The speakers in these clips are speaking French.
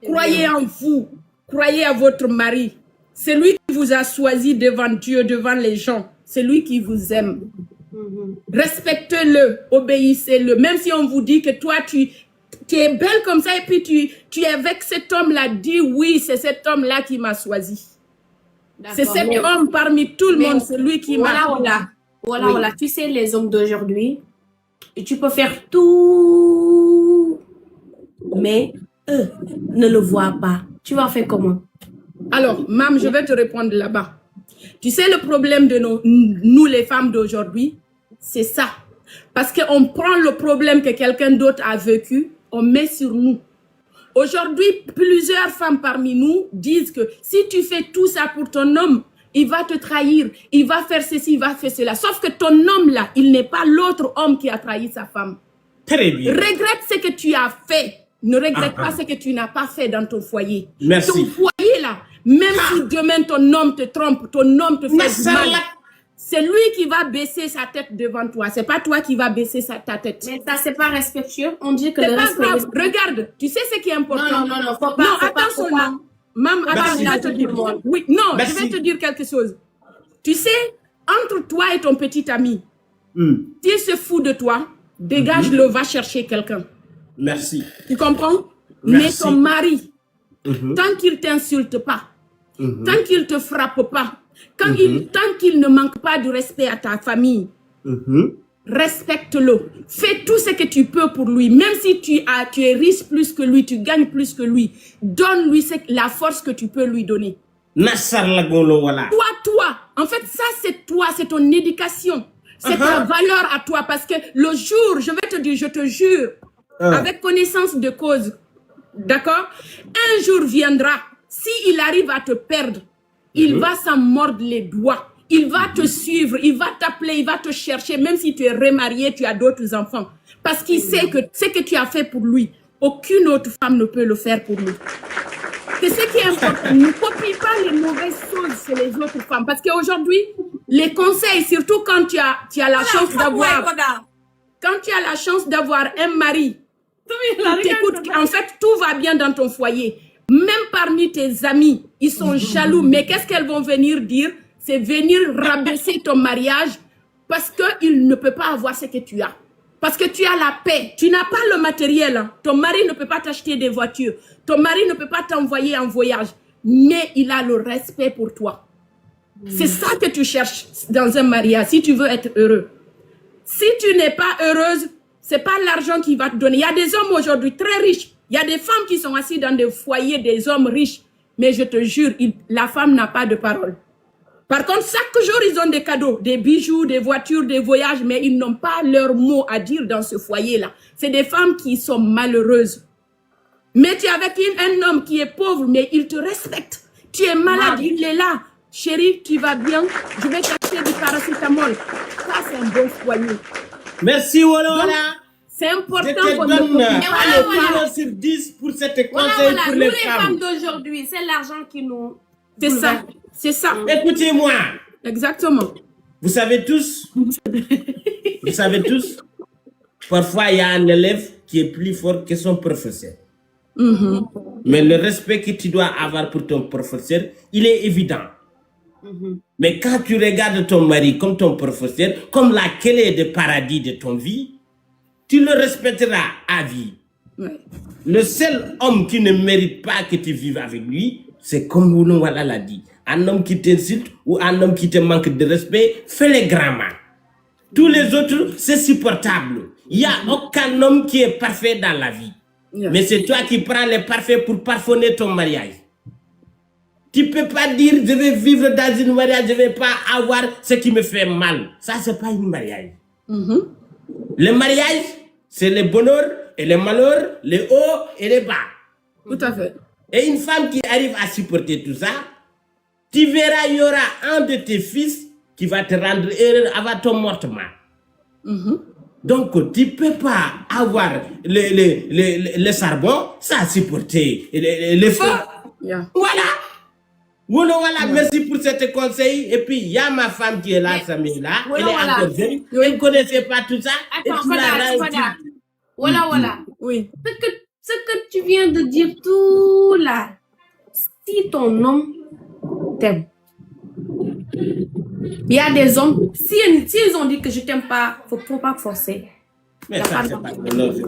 Croyez en vous. Croyez à votre mari. C'est lui qui vous a choisi devant Dieu, devant les gens. C'est lui qui vous aime. Respectez-le, obéissez-le. Même si on vous dit que toi, tu es belle comme ça et puis tu es avec cet homme-là, dis oui, c'est cet homme-là qui m'a choisi. C'est cet homme parmi tout le monde, c'est lui qui m'a... Voilà. Tu sais, les hommes d'aujourd'hui, tu peux faire tout, mais eux ne le voient pas. Tu vas faire comment? Alors, Mam, je vais te répondre là-bas. Tu sais, le problème de nous les femmes d'aujourd'hui, c'est ça. Parce qu'on prend le problème que quelqu'un d'autre a vécu, on met sur nous. Aujourd'hui, plusieurs femmes parmi nous disent que si tu fais tout ça pour ton homme, il va te trahir, il va faire ceci, il va faire cela. Sauf que ton homme-là, il n'est pas l'autre homme qui a trahi sa femme. Très bien. Regrette ce que tu as fait. Ne regrette pas ce que tu n'as pas fait dans ton foyer. Merci. Ton foyer, là, même si demain ton homme te trompe, ton homme te fait du mal, c'est lui qui va baisser sa tête devant toi. C'est pas toi qui va baisser ta tête. Mais ça, c'est pas respectueux. On dit que c'est le pas respect... grave. Regarde, tu sais ce qui est important. Non, faut pas. Non, attends seulement. Maman, attends, je vais te dire. Oui, non, je vais te dire quelque chose. Tu sais, entre toi et ton petit ami, s'il se fout de toi, dégage-le, va chercher quelqu'un. Merci. Tu comprends? Merci. Mais ton mari, tant qu'il ne t'insulte pas, tant qu'il ne te frappe pas, tant qu'il ne manque pas de respect à ta famille, respecte-le. Fais tout ce que tu peux pour lui. Même si tu es riche plus que lui, tu gagnes plus que lui, donne-lui la force que tu peux lui donner. Toi. En fait, ça, c'est toi, c'est ton éducation. C'est ta valeur à toi. Parce que le jour, je vais te dire, je te jure, avec connaissance de cause, d'accord? Un jour viendra, s'il arrive à te perdre, il va s'en mordre les doigts. Il va te suivre, il va t'appeler, il va te chercher, même si tu es remarié, tu as d'autres enfants. Parce qu'il sait que ce que tu as fait pour lui, aucune autre femme ne peut le faire pour lui. C'est ce qui est important. Ne copie pas les mauvaises choses chez les autres femmes. Parce qu'aujourd'hui, les conseils, surtout quand tu as la chance d'avoir... Quand tu as la chance d'avoir un mari, t'écoute, en fait, tout va bien dans ton foyer. Même parmi tes amis, ils sont jaloux. Mais qu'est-ce qu'elles vont venir dire? C'est venir rabaisser ton mariage parce qu'il ne peut pas avoir ce que tu as. Parce que tu as la paix. Tu n'as pas le matériel. Hein. Ton mari ne peut pas t'acheter des voitures. Ton mari ne peut pas t'envoyer en voyage. Mais il a le respect pour toi. C'est ça que tu cherches dans un mariage, si tu veux être heureux. Si tu n'es pas heureuse, ce n'est pas l'argent qui va te donner. Il y a des hommes aujourd'hui très riches. Il y a des femmes qui sont assises dans des foyers, des hommes riches. Mais je te jure, la femme n'a pas de parole. Par contre, chaque jour, ils ont des cadeaux, des bijoux, des voitures, des voyages, mais ils n'ont pas leur mot à dire dans ce foyer-là. C'est des femmes qui sont malheureuses. Mais tu es avec un homme qui est pauvre, mais il te respecte. Tu es malade, il est là. Chérie, tu vas bien? Je vais t'acheter du paracétamol. Ça, c'est un bon foyer. Merci, voilà. C'est important qu'on ne donne un sur 10 pour cette conseil pour les femmes d'aujourd'hui. C'est l'argent qui nous... C'est ça. C'est ça. Écoutez-moi. Exactement. Vous savez tous, parfois il y a un élève qui est plus fort que son professeur. Mais le respect que tu dois avoir pour ton professeur, il est évident. Mais quand tu regardes ton mari comme ton professeur, comme la clé de paradis de ton vie, tu le respecteras à vie. Le seul homme qui ne mérite pas que tu vives avec lui, c'est comme Woulouala l'a dit. Un homme qui t'insulte ou un homme qui te manque de respect, fais les grands mal. Tous les autres, c'est supportable. Il n'y a aucun homme qui est parfait dans la vie. Mais c'est toi qui prends les parfaits pour parfonner ton mariage. Tu ne peux pas dire, je vais vivre dans une mariage, je ne vais pas avoir ce qui me fait mal. Ça, ce n'est pas une mariage. Le mariage, c'est le bonheur et le malheur, les hauts et les bas. Tout à fait. Et une femme qui arrive à supporter tout ça, tu verras, il y aura un de tes fils qui va te rendre heureux avant ton mortement. Donc, tu ne peux pas avoir le charbon sans supporter le feu. Voilà, merci pour cet conseil. Et puis, il y a ma femme qui est là, Samira. Elle est encore jeune. Elle ne connaissait pas tout ça. Attends, Oui. Ce ce que tu viens de dire tout là, si ton homme t'aime, il y a des hommes, si ils ont dit que je t'aime pas, faut pas forcer. Mais ça, c'est pas...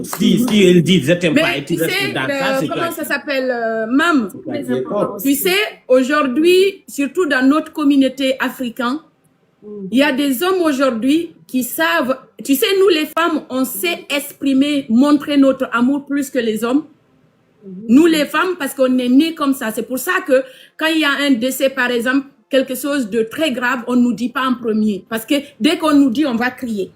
Si ils disent je t'aime pas et tu tu restes sais, dans ça, c'est comment toi. ça s'appelle, Mam? D'accord. Tu sais, aujourd'hui, surtout dans notre communauté africaine, il y a des hommes aujourd'hui qui savent, tu sais, nous les femmes, on sait exprimer, montrer notre amour plus que les hommes. Nous les femmes, parce qu'on est nés comme ça. C'est pour ça que quand il y a un décès, par exemple, quelque chose de très grave, on ne nous dit pas en premier. Parce que dès qu'on nous dit, on va crier.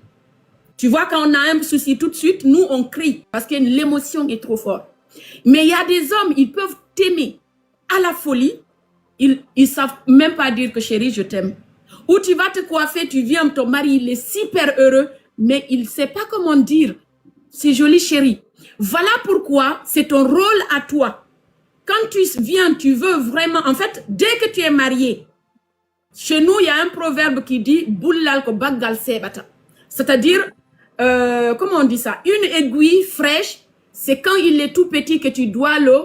Tu vois, quand on a un souci tout de suite, nous, on crie parce que l'émotion est trop forte. Mais il y a des hommes, ils peuvent t'aimer à la folie. Ils savent même pas dire que chérie, je t'aime. Ou tu vas te coiffer, tu viens, ton mari, il est super heureux, mais il ne sait pas comment dire. C'est joli, chérie. Voilà pourquoi c'est ton rôle à toi. Quand tu viens, tu veux vraiment... En fait, dès que tu es marié, chez nous, il y a un proverbe qui dit « Boulal ko baggal sebata ». C'est-à-dire, comment on dit ça? Une aiguille fraîche, c'est quand il est tout petit que tu dois le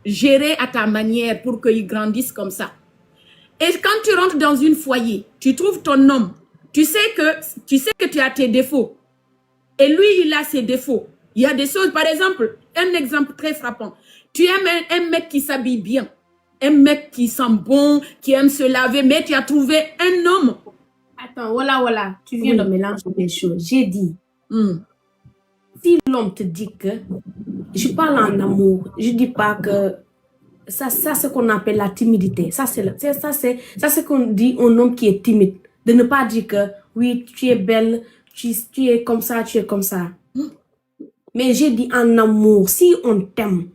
gérer à ta manière pour qu'il grandisse comme ça. Et quand tu rentres dans une foyer, tu trouves ton homme, tu sais que tu as tes défauts. Et lui, il a ses défauts. Il y a des choses, par exemple, un exemple très frappant. Tu aimes un mec qui s'habille bien, un mec qui sent bon, qui aime se laver, mais tu as trouvé un homme. Attends, voilà, tu viens de mélanger les choses. J'ai dit, si l'homme te dit que, je parle en amour, je dis pas que ça c'est ce qu'on appelle la timidité. Ça c'est qu'on dit un homme qui est timide. De ne pas dire que, oui, tu es belle, tu es comme ça, tu es comme ça. Mais j'ai dit en amour, si on t'aime,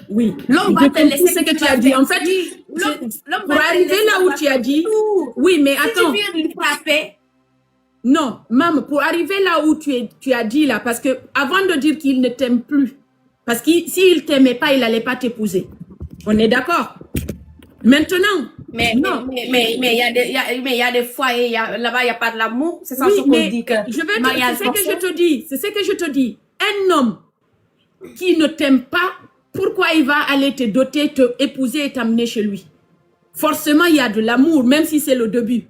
oui, l'homme va te laisser ce que tu as dit. En fait, pour arriver là où tu as dit, oui, mais attends. Si tu viens de frapper, non, maman, pour arriver là où tu as dit là, parce que avant de dire qu'il ne t'aime plus, parce que s'il t'aimait pas, il n'allait pas t'épouser. On est d'accord? Maintenant. Mais il y a des foyers, là-bas, il n'y a pas de l'amour. C'est ça oui, ce qu'on dit que c'est ce que je te dis. C'est ce que je te dis. Un homme qui ne t'aime pas, pourquoi il va aller te doter, te épouser et t'amener chez lui? Forcément, il y a de l'amour, même si c'est le début.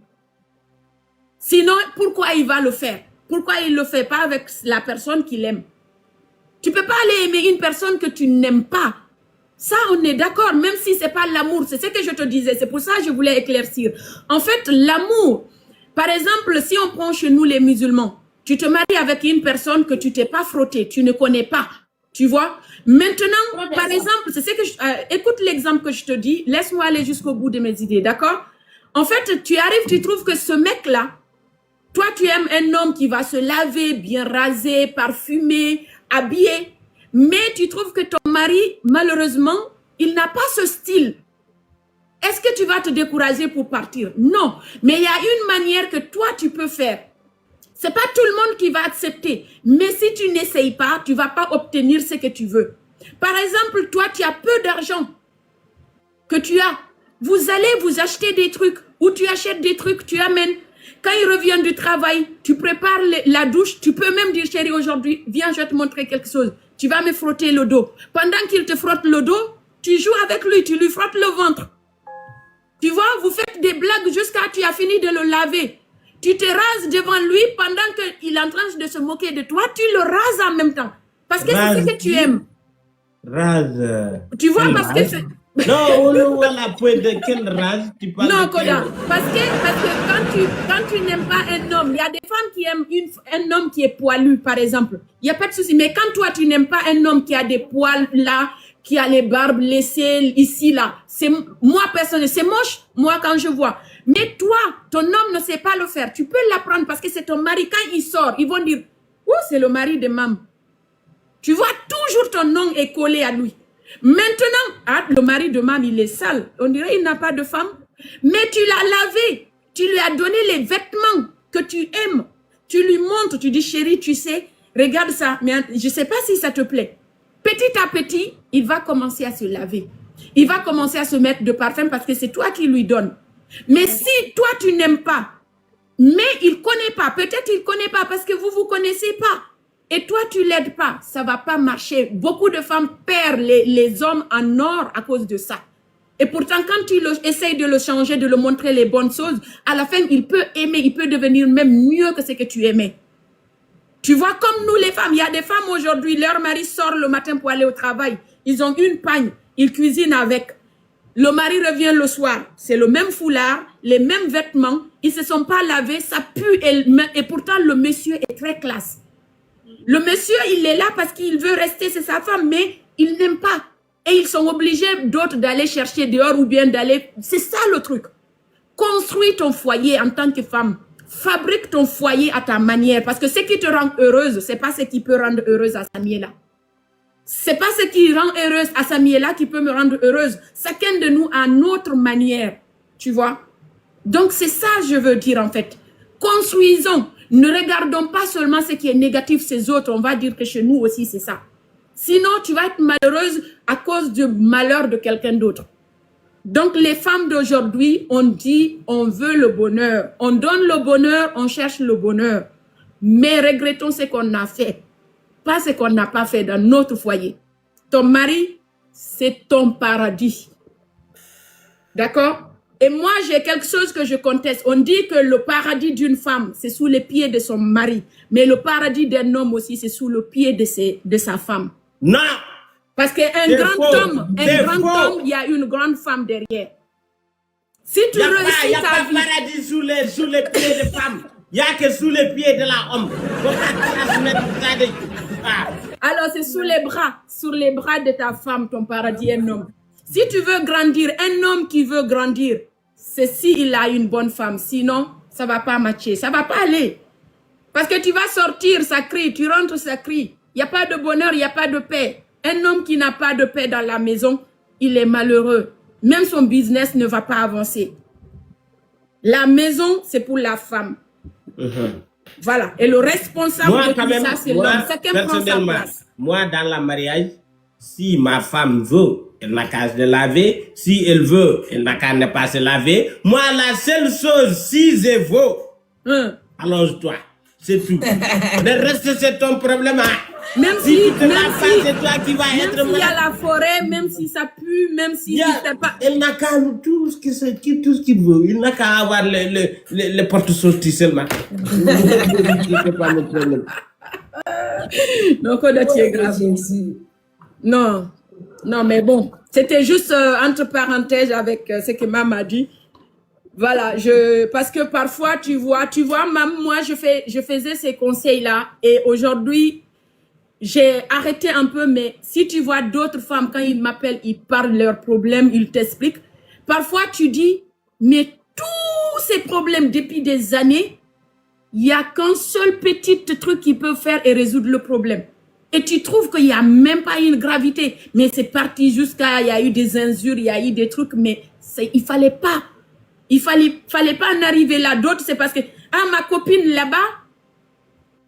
Sinon, pourquoi il va le faire? Pourquoi il ne le fait pas avec la personne qu'il aime? Tu ne peux pas aller aimer une personne que tu n'aimes pas. Ça, on est d'accord, même si ce n'est pas l'amour. C'est ce que je te disais. C'est pour ça que je voulais éclaircir. En fait, l'amour, par exemple, si on prend chez nous les musulmans, tu te maries avec une personne que tu t'es pas frotté, tu ne connais pas. Tu vois? Maintenant, par exemple, c'est ce que écoute l'exemple que je te dis. Laisse-moi aller jusqu'au bout de mes idées, d'accord? En fait, tu arrives, tu trouves que ce mec-là, toi, tu aimes un homme qui va se laver, bien rasé, parfumé, habillé. Mais tu trouves que ton mari, malheureusement, il n'a pas ce style. Est-ce que tu vas te décourager pour partir? Non. Mais il y a une manière que toi, tu peux faire. C'est pas tout le monde qui va accepter. Mais si tu n'essayes pas, tu vas pas obtenir ce que tu veux. Par exemple, toi, tu as peu d'argent que tu as. Vous allez vous acheter des trucs. Ou tu achètes des trucs, tu amènes. Quand il revient du travail, tu prépares la douche. Tu peux même dire, chérie, aujourd'hui, viens, je vais te montrer quelque chose. Tu vas me frotter le dos. Pendant qu'il te frotte le dos, tu joues avec lui, tu lui frottes le ventre. Tu vois, vous faites des blagues jusqu'à tu as fini de le laver. Tu te rases devant lui pendant qu'il est en train de se moquer de toi, tu le rases en même temps. Parce que c'est ce que tu aimes. Rase. Tu vois, parce que c'est... Non, voilà, de quelle rase tu parles? Non, Koda, parce que quand tu n'aimes pas un homme, il y a des femmes qui aiment un homme qui est poilu, par exemple. Il n'y a pas de souci. Mais quand toi, tu n'aimes pas un homme qui a des poils là, qui a les barbes laissées ici, là, moi, personnellement, c'est moche, moi, quand je vois. Mais toi, ton homme ne sait pas le faire. Tu peux l'apprendre parce que c'est ton mari. Quand il sort, ils vont dire, oh, c'est le mari de maman. Tu vois, toujours ton nom est collé à lui. Maintenant, le mari de maman, il est sale. On dirait qu'il n'a pas de femme. Mais tu l'as lavé. Tu lui as donné les vêtements que tu aimes. Tu lui montres, tu dis, chérie, tu sais, regarde ça. Mais je ne sais pas si ça te plaît. Petit à petit, il va commencer à se laver. Il va commencer à se mettre de parfum parce que c'est toi qui lui donnes. Mais si toi, tu n'aimes pas, mais il ne connaît pas, peut-être il ne connaît pas parce que vous ne vous connaissez pas. et toi, tu l'aides pas, ça va pas marcher. Beaucoup de femmes perdent les hommes en or à cause de ça. Et pourtant, quand tu essayes de le changer, de le montrer les bonnes choses, à la fin, il peut aimer, il peut devenir même mieux que ce que tu aimais. Tu vois, comme nous les femmes, il y a des femmes aujourd'hui, leur mari sort le matin pour aller au travail. Ils ont une pagne, ils cuisinent avec. Le mari revient le soir, c'est le même foulard, les mêmes vêtements, ils se sont pas lavés, ça pue et pourtant le monsieur est très classe. Le monsieur, il est là parce qu'il veut rester, c'est sa femme, mais il n'aime pas. Et ils sont obligés d'autres d'aller chercher dehors ou bien d'aller... C'est ça le truc. Construis ton foyer en tant que femme. Fabrique ton foyer à ta manière. Parce que ce qui te rend heureuse, c'est pas ce qui peut rendre heureuse à Samiela. C'est pas ce qui rend heureuse à Samiela qui peut me rendre heureuse. Chacun de nous a notre manière. Tu vois? Donc c'est ça je veux dire en fait. Construisons. Ne regardons pas seulement ce qui est négatif chez autres. On va dire que chez nous aussi c'est ça. Sinon tu vas être malheureuse à cause du malheur de quelqu'un d'autre. Donc les femmes d'aujourd'hui, on dit on veut le bonheur. On donne le bonheur, on cherche le bonheur. Mais regrettons ce qu'on a fait. Pas ce qu'on n'a pas fait dans notre foyer. Ton mari, c'est ton paradis. D'accord? Et moi, j'ai quelque chose que je conteste. On dit que le paradis d'une femme, c'est sous les pieds de son mari. Mais le paradis d'un homme aussi, c'est sous le pied de sa femme. Non! Parce qu'un grand homme, il y a une grande femme derrière. Si tu réussis Il n'y a pas de paradis sous les pieds des femmes. Il n'y a que sous les pieds de l'homme. Alors, c'est sous les bras de ta femme, ton paradis, un homme. Si tu veux grandir, un homme qui veut grandir, c'est s'il a une bonne femme. Sinon, ça ne va pas matcher, ça ne va pas aller. Parce que tu vas sortir, ça crie, tu rentres, ça crie. Il n'y a pas de bonheur, il n'y a pas de paix. Un homme qui n'a pas de paix dans la maison, il est malheureux. Même son business ne va pas avancer. La maison, c'est pour la femme. Voilà. Et le responsable de tout ça, c'est l'homme. Chacun prend sa place. Moi, dans le mariage, si ma femme veut, elle n'a qu'à se laver. Si elle veut, elle n'a qu'à ne pas se laver. Moi, la seule chose, si je veux, allonge-toi. C'est tout. Le reste, c'est ton problème. Même si si, tu te laves pas, c'est toi qui vas être malade. Même s'il y a la forêt, même si ça pue, même si c'est pas... Elle n'a qu'à tout ce qu'il veut. Il n'a qu'à avoir les portes sorties seulement. C'est pas le problème. Donc, tu es grave. Non, mais bon. C'était juste entre parenthèses avec ce que maman a dit. Voilà, parce que parfois, tu vois, maman, moi, je faisais ces conseils-là et aujourd'hui, j'ai arrêté un peu, mais si tu vois d'autres femmes, quand ils m'appellent, ils parlent leurs problèmes, ils t'expliquent. Parfois, tu dis, mais tous ces problèmes depuis des années, il n'y a qu'un seul petit truc qui peut faire et résoudre le problème. Et tu trouves qu'il n'y a même pas une gravité. Mais c'est parti jusqu'à, il y a eu des injures, il y a eu des trucs, mais il fallait pas. Il fallait pas en arriver là. D'autres, c'est parce que, ma copine là-bas,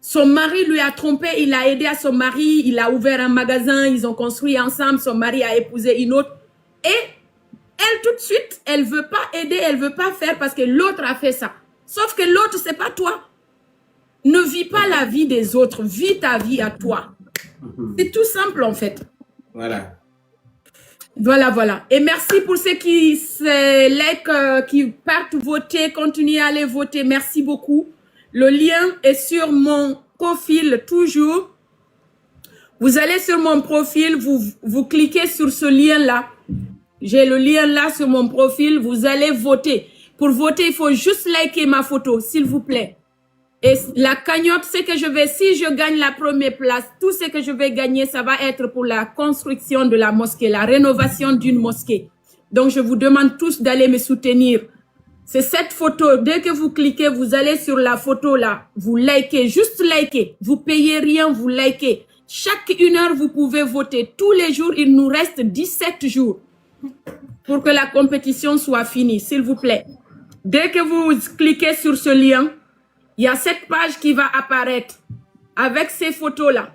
son mari lui a trompé, il a aidé à son mari, il a ouvert un magasin, ils ont construit ensemble, son mari a épousé une autre. Et elle, tout de suite, elle veut pas aider, elle veut pas faire parce que l'autre a fait ça. Sauf que l'autre, c'est pas toi. Ne vis pas la vie des autres, vis ta vie à toi. C'est tout simple en fait. Voilà. Voilà. Et merci pour ceux qui qui partent voter, continuez à aller voter. Merci beaucoup. Le lien est sur mon profil toujours. Vous allez sur mon profil, vous cliquez sur ce lien-là. J'ai le lien là sur mon profil. Vous allez voter. Pour voter, il faut juste liker ma photo, s'il vous plaît. Et la cagnotte, c'est que si je gagne la première place, tout ce que je vais gagner, ça va être pour la construction de la mosquée, la rénovation d'une mosquée. Donc, je vous demande tous d'aller me soutenir. C'est cette photo. Dès que vous cliquez, vous allez sur la photo là. Vous likez, juste likez. Vous payez rien, vous likez. Chaque 1 heure, vous pouvez voter. Tous les jours, il nous reste 17 jours pour que la compétition soit finie, s'il vous plaît. Dès que vous cliquez sur ce lien, il y a cette page qui va apparaître avec ces photos-là.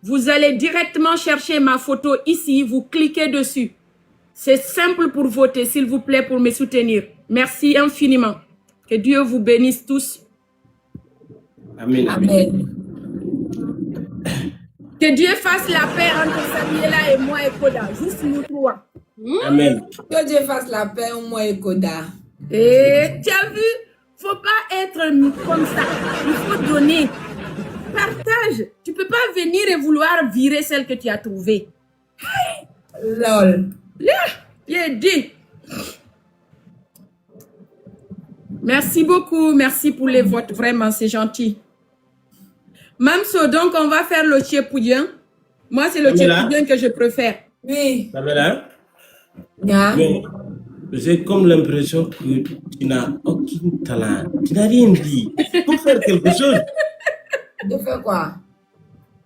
Vous allez directement chercher ma photo ici, vous cliquez dessus. C'est simple pour voter, s'il vous plaît, pour me soutenir. Merci infiniment. Que Dieu vous bénisse tous. Amen. Amen. Que Dieu fasse la paix entre Samuela et moi et Koda. Juste nous trois. Amen. Que Dieu fasse la paix au moins et Koda. Et tu as vu, faut pas être comme ça. Il faut donner. Partage. Tu peux pas venir et vouloir virer celle que tu as trouvée. Lol. J'ai dit. Merci beaucoup. Merci pour les votes. Vraiment, c'est gentil. Mamso, donc on va faire le tchèpoudien. Moi, c'est le tchèpoudien que je préfère. Oui. Samela, Yeah. j'ai comme l'impression que tu n'as aucun talent. Tu n'as rien dit. Pour faire quelque chose. De faire quoi?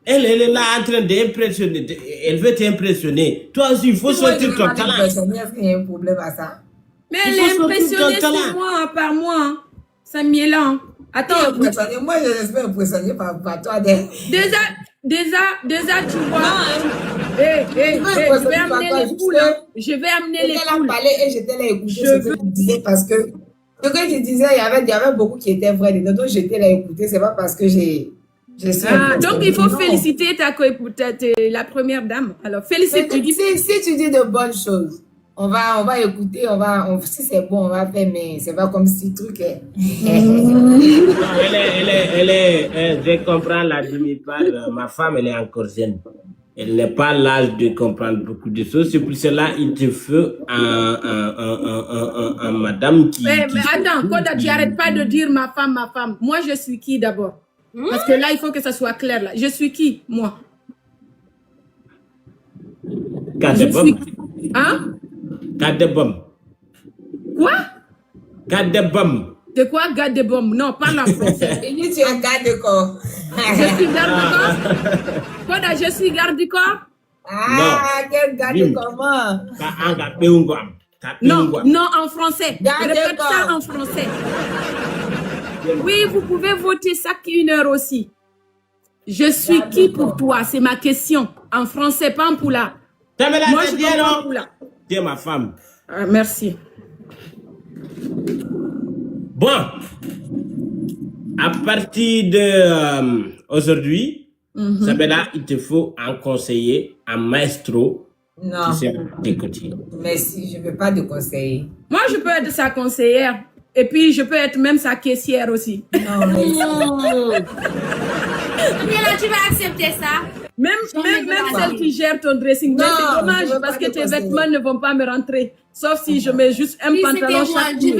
Elle est là en train d'impressionner. Elle veut t'impressionner. Toi aussi, il faut sortir ton talent. Est-ce qu'il y a un problème à ça? Mais Il elle faut est sortir impressionnée ton talent. sur moi, par moi. Samuela. Attends, Moi, je suis impressionné par toi. déjà, tu vois. Je vais amener les poules. Je vais amener les J'étais là poules. parler et j'étais là écouter ce que tu disais parce que ce que tu disais, il y avait beaucoup qui étaient vrais. Donc, j'étais là écouter. C'est pas parce que j'ai Donc, il faut féliciter la première dame. Alors, félicite. Si tu dis de bonnes choses, on va écouter, si c'est bon, on va faire, mais c'est pas comme si truc est. Je comprends la demi-part. Ma femme, elle est encore jeune. Elle n'est pas l'âge de comprendre beaucoup de choses. C'est pour cela il te faut un madame qui... Mais attends, Koda, tu n'arrêtes pas de dire ma femme, ma femme. Moi, je suis qui d'abord? Parce que là, il faut que ça soit clair. Là. Je suis qui, moi? Kadebom. Hein? Kadebom. Quoi? Kadebom. De quoi, garde des bombes? Non, parle en français. Et lui, tu es garde de corps. Je suis garde du corps. Koda, je suis garde du corps. Ah, quel garde comment? Non, en français. Garde Répète corps. ça en français. Oui, vous pouvez voter chaque 1 heure aussi. Je suis qui pour toi? C'est ma question. En français, pas en poula. Moi, je comprends en poula. Tu es ma femme. Ah, merci. Bon, à partir de aujourd'hui, Sabela, il te faut un conseiller, un maestro Non. qui sera t'écouter. Merci, je ne veux pas de conseiller. Moi, je peux être sa conseillère. Et puis, je peux être même sa caissière aussi. Non, mais Mais là, tu vas accepter ça? Même celle qui gère ton dressing. Mais Non, c'est je dommage veux parce pas que de tes conseiller. vêtements ne vont pas me rentrer. Sauf si je mets juste un pantalon chaque jour.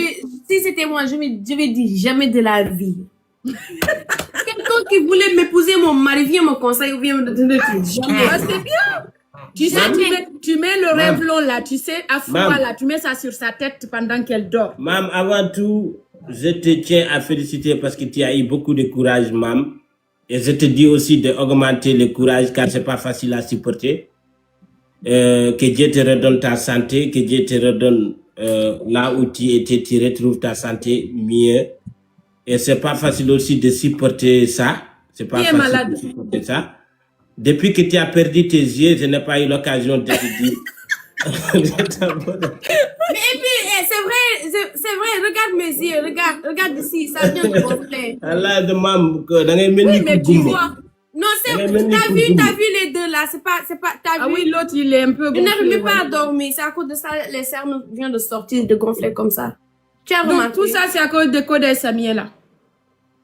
Si c'était moi, je vais dire jamais de la vie. Quelqu'un qui voulait m'épouser, mon mari vient me conseiller ou vient me donner des jamais. Ah, c'est bien. Tu sais, tu mets le rêve-long là, tu sais, à froid là, tu mets ça sur sa tête pendant qu'elle dort. Mam, avant tout, je te tiens à féliciter parce que tu as eu beaucoup de courage, mam. Et je te dis aussi d'augmenter le courage car c'est pas facile à supporter. Que Dieu te redonne ta santé, que Dieu te redonne là où tu étais, tu retrouves ta santé mieux. Et c'est pas facile aussi de supporter ça. C'est pas facile de supporter ça. Depuis que tu as perdu tes yeux, je n'ai pas eu l'occasion de te dire. Mais et puis, c'est vrai, regarde mes yeux, regarde ici, ça vient de gonfler. Allah de mam, Oui, mais tu vois. Non, t'as vu les deux là, c'est pas, t'as Ah vu? oui, l'autre, il est un peu Je n'arrive gonflé. même pas à dormir, c'est à cause de ça, les cernes viennent de sortir, de gonfler comme ça. Tu as Donc, remarqué? tout ça, c'est à cause de Koda et Samuela.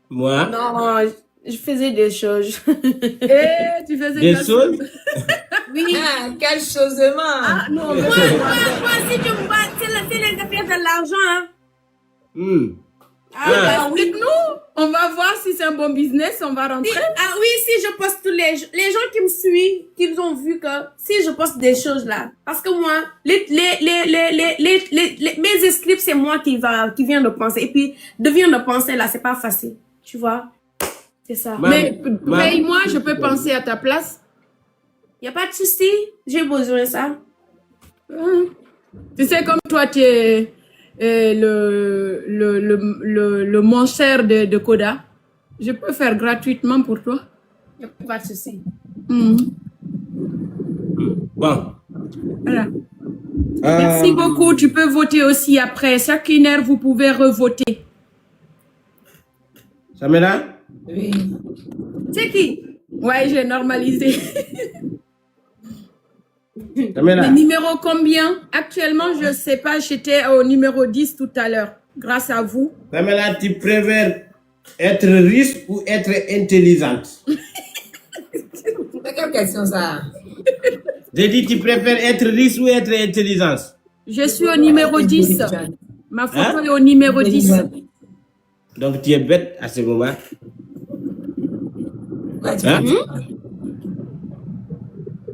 Moi, Non, je faisais des choses. Eh, tu faisais des de la- choses. Oui. ah, quel chosement. Ah, non, mais Moi, si tu me vois, c'est les affaires de l'argent, hein. explique-nous. On va voir si c'est un bon business, on va rentrer. Ah oui, si je poste tous les gens qui me suivent, qu'ils ont vu que si je poste des choses là, parce que moi, mes scripts, c'est moi qui viens de penser. Et puis, de venir de penser là, c'est pas facile. Tu vois? C'est ça. Mais paye-moi, je peux penser à ta place. Y a pas de souci. J'ai besoin de ça. Tu sais, comme toi, tu es le mon cher de Koda, je peux faire gratuitement pour toi. Y a pas de souci. Bon. Voilà. Merci beaucoup. Tu peux voter aussi après. Chaque 1 heure, vous pouvez revoter. Samela, Oui. C'est qui? Ouais, j'ai normalisé. Samela, Le numéro combien? Actuellement, je ne sais pas. J'étais au numéro 10 tout à l'heure. Grâce à vous. Samela, tu préfères être riche ou être intelligente? C'est quelle question ça? J'ai dit, tu préfères être riche ou être intelligente? Je suis au numéro 10. Ma photo Hein? est au numéro 10. Donc, tu es bête à ce moment. Ouais, tu Hein? peux-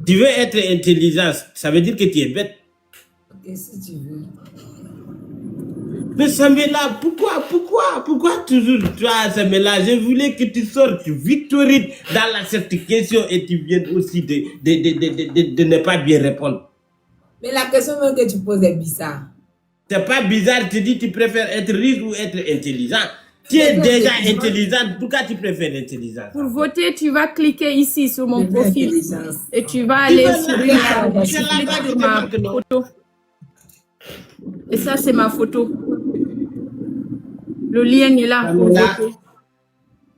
Tu veux être intelligent, ça veut dire que tu es bête. Ok, si tu veux. Mais Samela, pourquoi toujours toi, Samela? Je voulais que tu sortes victorienne dans cette question et tu viennes aussi de ne pas bien répondre. Mais la question même que tu poses est bizarre. C'est pas bizarre, tu dis tu préfères être riche ou être intelligent. Tu es déjà intelligente, pourquoi tu préfères intelligent? Pour voter, tu vas cliquer ici sur mon profil. Intelligence. Et tu vas aller sur C'est là-bas que tu ma manques, non? photo. Et ça, c'est ma photo. Le lien est là pour Samela, voter.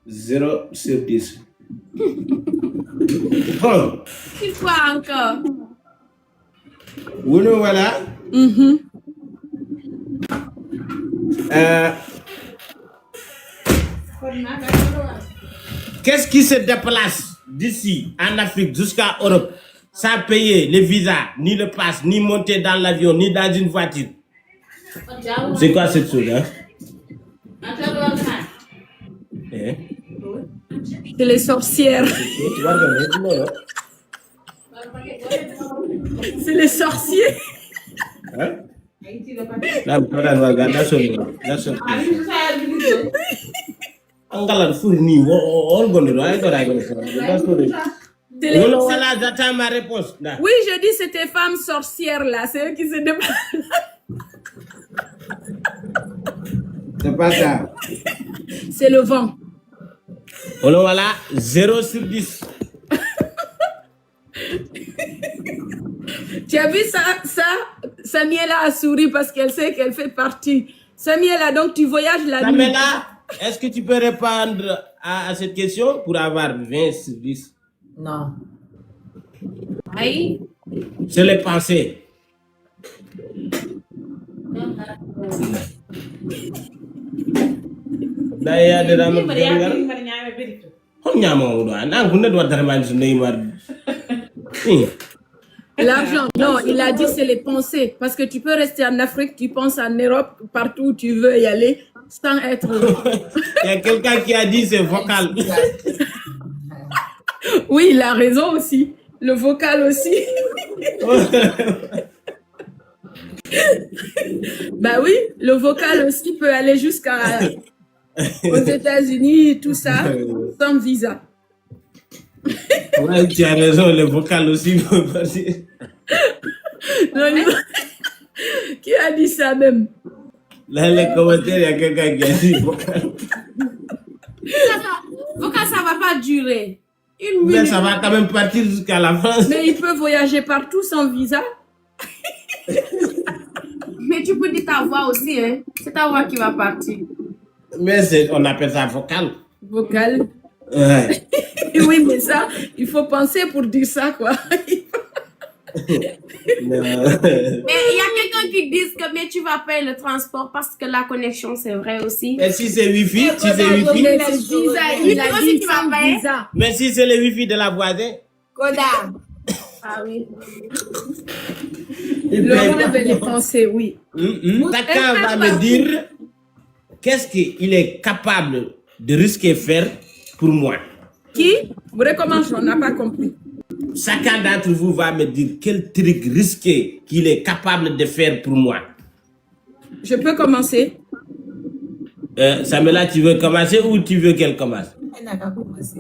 0 sur 10. Bon, Une fois encore. voilà. Mhm. Qu'est-ce qui se déplace d'ici en Afrique jusqu'à Europe sans payer le visa, ni le pass, ni monter dans l'avion, ni dans une voiture? C'est quoi cette chose, hein? Eh? C'est les sorcières. Tu vas regarder, non, non. C'est les sorciers. Hein? Là, on va regarder, that's okay. Angalar fourni, on gonde, ay ko ray ko. C'est les- Voilà, j'attends ma réponse. Là. Oui, je dis c'était femmes sorcières là. C'est eux qui se déplacent. C'est pas ça. C'est le vent. Voilà, 0 sur 10. Tu as vu ça? Samiela a souri parce qu'elle sait qu'elle fait partie. Samiela, donc tu voyages la nuit. Samela, est-ce que tu peux répondre à cette question pour avoir 20 sur 10? Non. Aïe. C'est les pensées. Daya de ram dengar. On nyamo do an kunde do darman su Neymar. L'argent, non, il a dit c'est les pensées. Parce que tu peux rester en Afrique, tu penses en Europe, partout où tu veux y aller, sans être... Il y a quelqu'un qui a dit c'est vocal. Oui, il a raison aussi. Le vocal aussi. Bah oui, le vocal aussi peut aller jusqu'à aux États-Unis, tout ça, sans visa. Ouais, tu as raison, le vocal aussi peut passer. Non, qui a dit ça même? Dans les commentaires, il y a quelqu'un qui a dit vocal. Vocal, ça va pas durer. Une Mais minute. ça va quand même partir jusqu'à la France. Mais il peut voyager partout sans visa. Mais tu peux dire ta voix aussi, hein. C'est ta voix qui va partir. Mais on appelle ça vocal. Vocal. Ouais. Oui, mais ça, il faut penser pour dire ça, quoi. Non. Mais il y a quelqu'un qui dit que mais tu vas payer le transport parce que la connexion, c'est vrai aussi. Et si c'est Wi-Fi, si c'est Mais Wi-Fi, c'est visa, il a aussi, dit tu vas sans payer. visa. mais si c'est le Wi-Fi de la voisine, Koda. Ah oui. il Le paye monde pas. veut les penser, oui. Chacun va me dire qu'est-ce qu'il est capable de risquer faire pour moi. Qui? Vous recommencez, on n'a pas compris. Chacun d'entre vous va me dire quel truc risqué qu'il est capable de faire pour moi. Je peux commencer? Samela, tu veux commencer ou tu veux qu'elle commence? Elle n'a pas commencé.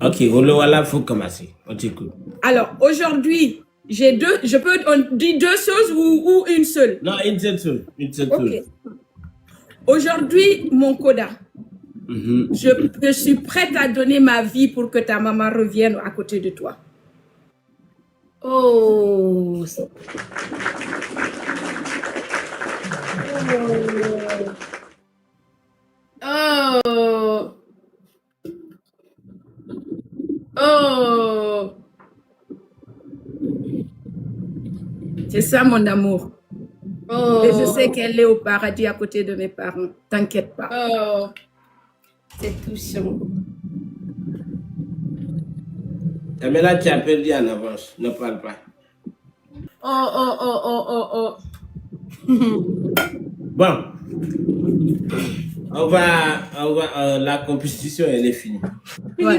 Ok, voilà, faut commencer. On t'écoute. Alors, aujourd'hui, j'ai deux, on dit deux choses ou une seule? Non, une seule chose. Une seule chose. Ok. Aujourd'hui, mon Koda, je suis prête à donner ma vie pour que ta maman revienne à côté de toi. Oh. Oh. Oh. ça, mon amour. Oh. Et je sais qu'elle est au paradis à côté de mes parents. T'inquiète pas. Oh. C'est touchant. Mais là, tu as perdu en avance. Ne parle pas. Oh. Bon. La compétition, elle est finie. Ouais.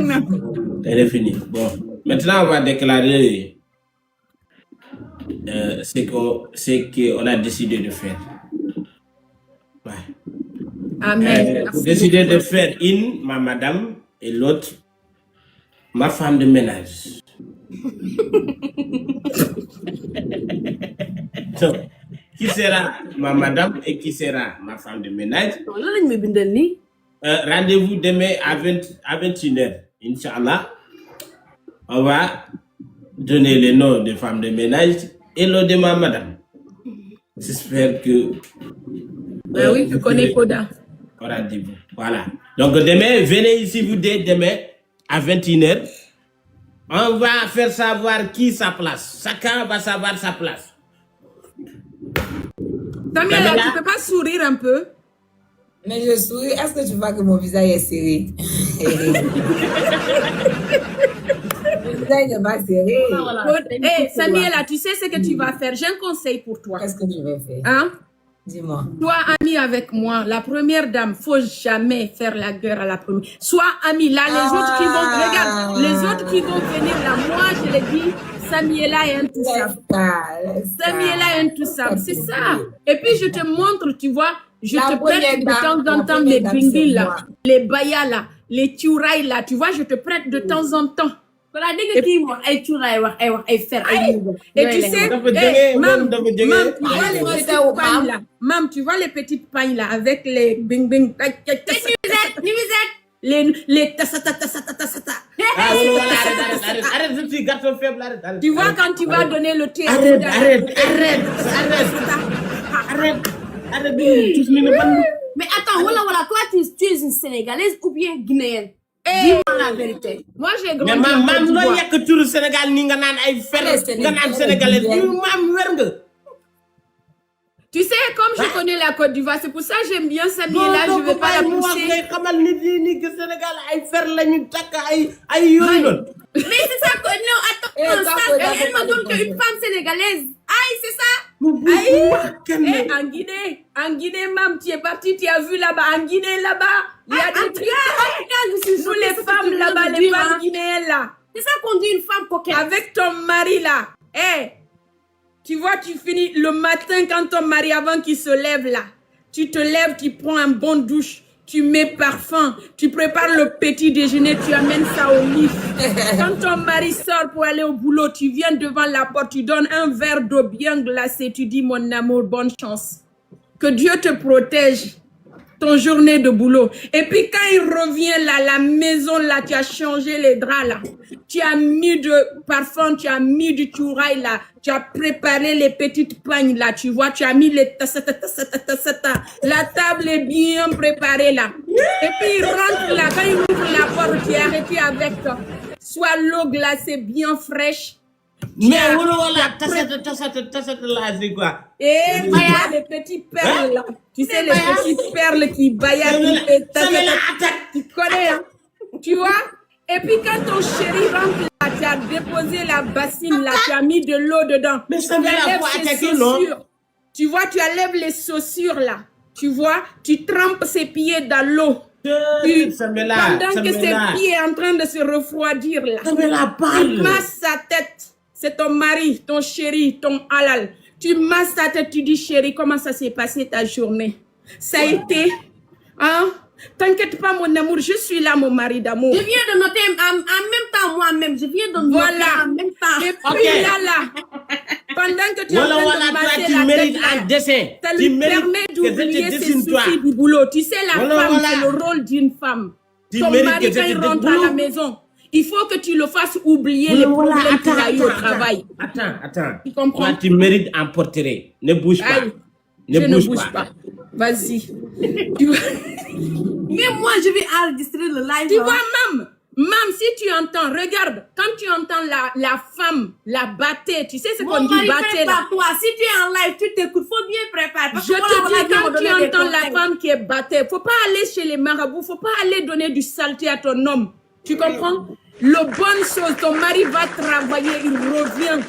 Elle est finie. Bon. Maintenant, on va déclarer ce qu'on a décidé de faire. Ouais. Amen. Décidé de faire une, ma madame, et l'autre, ma femme de ménage. Donc, qui sera ma madame et qui sera ma femme de ménage? Rendez-vous demain à 21h. Inch'Allah, on va donner le nom de femme de ménage et le de ma madame. J'espère que... oui, tu connais Koda. Rendez-vous. Voilà. Donc demain, venez ici vous deux demain à 21h. On va faire savoir qui sa place. Chacun va savoir sa place. Samuel, tu peux pas sourire un peu? Mais je souris. Est-ce que tu vois que mon visage est serré? Mon visage n'est pas serré. Hey, Samuela, tu sais ce que tu vas faire? J'ai un conseil pour toi. Qu'est-ce que je vais faire? Hein? Dis-moi. Sois ami avec moi. La première dame, faut jamais faire la guerre à la première. Sois ami. Là, les autres qui vont, regarde, les autres qui vont venir là, moi, je l'ai dit, Samuela est intouchable. Samuela est intouchable. C'est ça. Et puis, je te montre, tu vois, je te prête de temps en temps les bingis là, les bayas là, les tchouraïs là, tu vois, je te prête de temps en temps. Et tu sais, mam, tu vois les petites pagnes là, avec les bing bing, les tassata. Tu vois quand tu vas donner le thé. Arrête. Mais attends, voilà, toi, tu es une Sénégalaise ou bien Guinéenne? Dis-moi la vérité. Moi, j'ai grandi. Mais maman, il y a que tout le Sénégal, Sénégalais. Tu sais, comme je connais la Côte d'Ivoire, c'est pour ça que j'aime bien Samuela, je ne vais pas la pousser. Mais c'est ça que... Non, attends, elle me donne qu'une femme sénégalaise. Aïe, c'est ça? Aïe, en Guinée, mam, tu es parti, tu as vu là-bas, en Guinée, là-bas, il y a des trucs. Nous, les femmes là-bas, les femmes guinéennes là. C'est ça qu'on dit une femme coquette. Avec ton mari là. Tu vois, tu finis le matin quand ton mari, avant qu'il se lève là, tu te lèves, tu prends un bon douche, tu mets parfum, tu prépares le petit déjeuner, tu amènes ça au lit. Quand ton mari sort pour aller au boulot, tu viens devant la porte, tu donnes un verre d'eau bien glacée, tu dis mon amour, bonne chance. Que Dieu te protège ton journée de boulot. Et puis quand il revient là, la maison là, tu as changé les draps là, tu as mis de parfum, tu as mis du tchouraï là, tu as préparé les petites pagnes là, tu vois, tu as mis les tassata. La table est bien préparée là. Et puis il rentre là, quand il ouvre la porte, tu es arrêté avec soit l'eau glacée bien fraîche. Mais voilà, tassata là, c'est quoi? Et voilà les petites perles là. Tu sais, les petites perles qui bailladent, tu connais, hein? Tu vois? Et puis quand ton chéri rentre là, tu as déposé la bassine là, tu as mis de l'eau dedans. Mais ça va attaquer, non? Tu vois, tu enlèves les chaussures là. Tu vois, tu trempes ses pieds dans l'eau. Pendant que ses pieds sont en train de se refroidir là. Tu masses sa tête. C'est ton mari, ton chéri, ton halal. Tu masses ta tête, tu dis chéri, comment ça s'est passé ta journée? Ça a été, hein? T'inquiète pas mon amour, je suis là mon mari d'amour. Je viens de noter en même temps moi-même, je viens de noter en même temps. Et puis là, pendant que tu es en train de masser la tête là, ça lui permet d'oublier ses soucis du boulot. Tu sais, la femme, c'est le rôle d'une femme. Ton mari, quand il rentre à la maison, il faut que tu le fasses oublier les problèmes qu'il a eu au travail. Attends. Tu comprends? Toi, tu mérites un portrait. Ne bouge pas. Je ne bouge pas. Vas-y. Mais moi, je vais enregistrer le live. Tu vois, Mam, si tu entends, regarde, quand tu entends la femme, la battait, tu sais ce qu'on dit battait là. Toi, si tu es en live, tu t'écoutes, faut bien préparer. Je te dis, quand tu entends la femme qui est battée, faut pas aller chez les marabouts, faut pas aller donner du saleté à ton homme. Tu comprends? Le bonne chose, ton mari va travailler, il revient.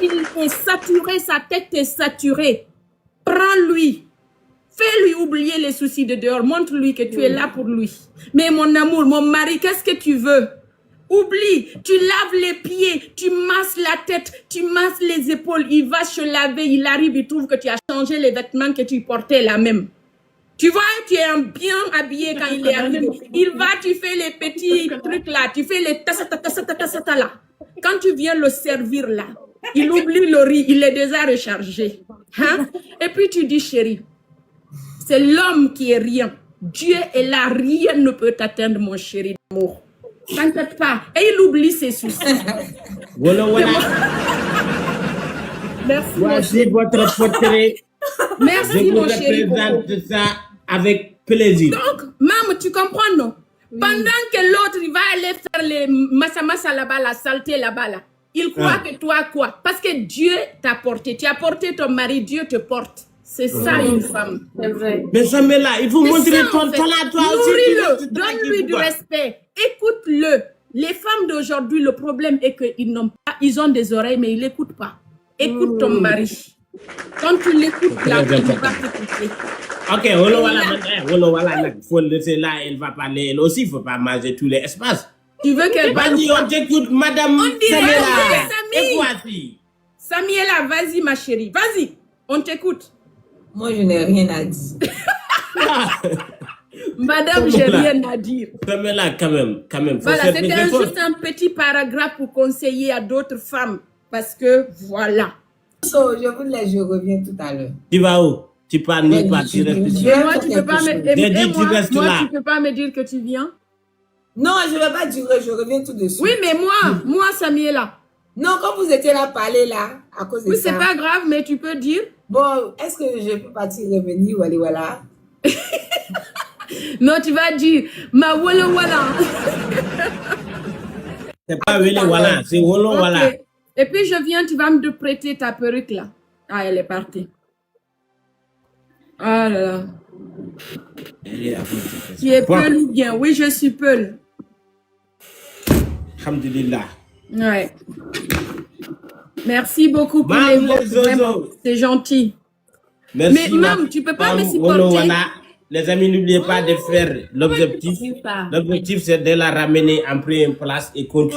Il est saturé, sa tête est saturée. Prends-lui. Fais-lui oublier les soucis de dehors. Montre-lui que tu es là pour lui. Mais mon amour, mon mari, qu'est-ce que tu veux? Oublie. Tu laves les pieds, tu masses la tête, tu masses les épaules. Il va se laver, il arrive, il trouve que tu as changé les vêtements que tu portais là même. Tu vois, tu es bien habillé quand il est arrivé. Il va, tu fais les petits trucs là, tu fais les tassata là. Quand tu viens le servir là, il oublie le riz, il est déjà rechargé. Hein? Et puis tu dis, chérie, c'est l'homme qui est rien. Dieu est là, rien ne peut t'atteindre, mon chéri d'amour. T'inquiète pas. Et il oublie ses soucis. Voilà, voilà. Merci, Voici votre portrait. Merci, Je vous mon chéri. représente ça avec plaisir. Donc, maman, tu comprends, non? Pendant que l'autre, il va aller faire les massa là-bas, la saleté là-bas, là. Il croit que toi, quoi? Parce que Dieu t'a porté. Tu as porté ton mari, Dieu te porte. C'est ça, une femme. C'est vrai. Mais jamais là, il faut montrer ça, en ton fait. talent, toi aussi. Nourris-le, donne-lui du respect. Écoute-le. Les femmes d'aujourd'hui, le problème est qu'ils n'ont pas, ils ont des oreilles, mais ils n'écoutent pas. Écoute ton mari. Quand tu l'écoutes, là, il va t'écouter. Ok, voilà, il faut le laisser là, elle va parler, elle aussi, il ne faut pas manger tous les espaces. Tu veux qu'elle parle? Vas-y, on t'écoute, madame Samira. Samy. Et voici. Samy est là, vas-y ma chérie, vas-y, on t'écoute. Moi, je n'ai rien à dire. Madame, j'ai rien à dire. Samira, quand même. Faut Voilà, faire c'était des efforts. juste un petit paragraphe pour conseiller à d'autres femmes. Parce que, voilà. So, je vous laisse, je reviens tout à l'heure. Tu vas où? Tu pars nulle part, tu restes ici. Je vais Moi, faire tu peux quelque pas chose. me, J'ai dit, tu moi, restes moi, là. tu peux pas me dire que tu viens. Non, je ne vais pas durer, je reviens tout de suite. Oui, mais moi, Samy est là. Non, quand vous étiez là, parler là, à cause de Oui, ça. c'est pas grave, mais tu peux dire. Bon, est-ce que je peux partir revenir ou aller voilà? Non, tu vas dire, ma wala wala. C'est pas Wele Wala, c'est Wolo Wala. Ok. Et puis je viens, tu vas me prêter ta perruque là. Ah, elle est partie. Ah là là. Tu es peul ou bien? Oui, je suis peul. Alhamdulillah. Ouais. Merci beaucoup pour Mam, les mots. les zozo. Vraiment, c'est gentil. Merci. Mais mam, tu peux pas me Mam, Wolo supporter. Wala. Les amis, n'oubliez pas de faire l'objectif. pas. L'objectif, c'est de la ramener en première place et continuer.